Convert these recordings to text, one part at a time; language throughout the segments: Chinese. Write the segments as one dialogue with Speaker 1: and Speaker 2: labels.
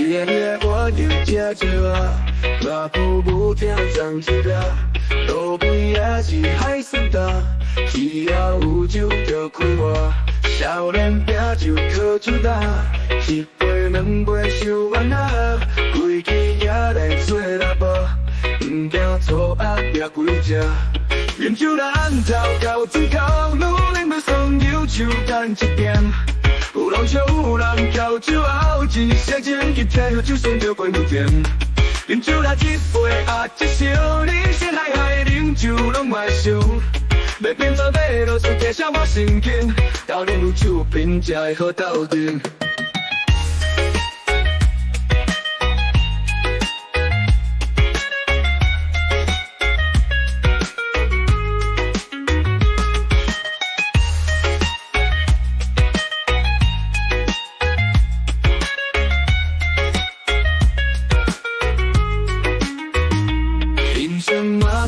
Speaker 1: 夜夜我就接着啊，马步步跳上去的，路边也是海参大，只要有酒就开活，少年拼酒靠出大，一杯两杯收完啊，规矩也来做拉布，唔惊粗压也几只，饮酒咱头到嘴口，努力要双右手干一点。有人笑有人跳酒后，一声情一听喝酒爽着关不甜。饮酒来一杯啊一烧，人生海海饮酒拢卖想。要变做马路是加上我神经，斗阵有酒品才会好斗阵。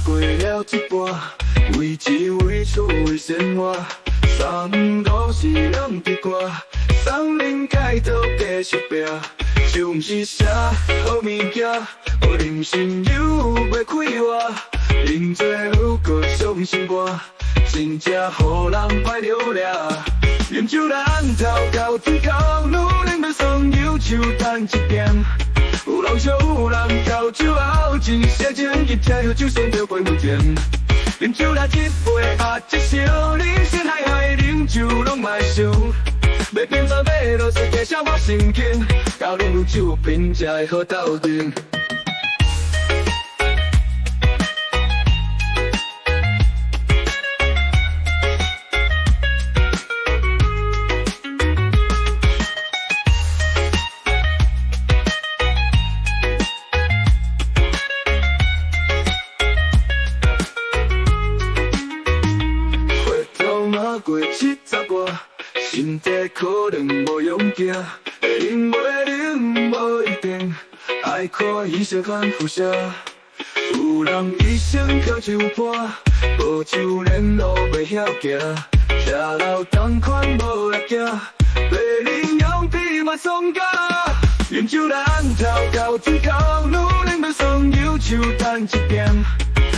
Speaker 1: 过了一半，为钱为厝为生活，三五都是人伫歌，送恁街道继续拼，酒毋是啥好物件，无人生有袂开活，饮醉有个伤心肝，真正予人歹流了。饮酒咱头到嘴口，努力要双右手等一点。有人笑有人跳酒后，一声情一听喝酒爽着关不甜。饮酒来一杯啊一烧，人生海海饮酒拢卖想。要变做马路是加上我神经，斗阵有酒品才会好斗阵。过70外，身体可能无勇劲，饮袂啉无一定，爱看医生反辐射。有人一生喝酒伴，无酒连路袂晓行，吃老同款无力行，白领用皮嘛爽假。饮酒咱头到嘴口，努力要双右手等一点。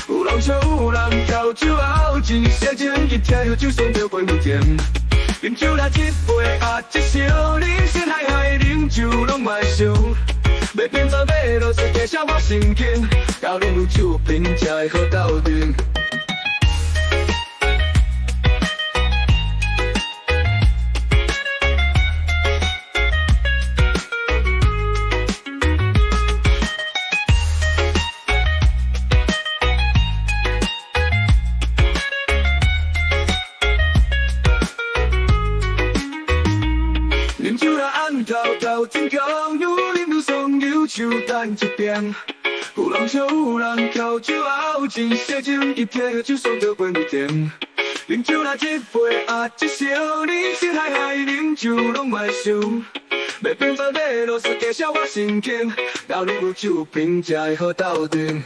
Speaker 1: 有人笑有人跳酒后，一声情一听喝酒爽着关不甜。饮酒来一杯啊一烧，人生海海饮酒拢卖想。要变做马路是加上我神经，斗阵有酒品才会好斗阵。饮酒来按头到天光，努力要双右手等一点。有人笑有人跳酒后，一声情一听喝酒爽着关不甜。饮酒来一杯啊一烧，人生海海饮酒拢卖想。要变做马路是加上我神经，斗阵有酒品才会好斗阵。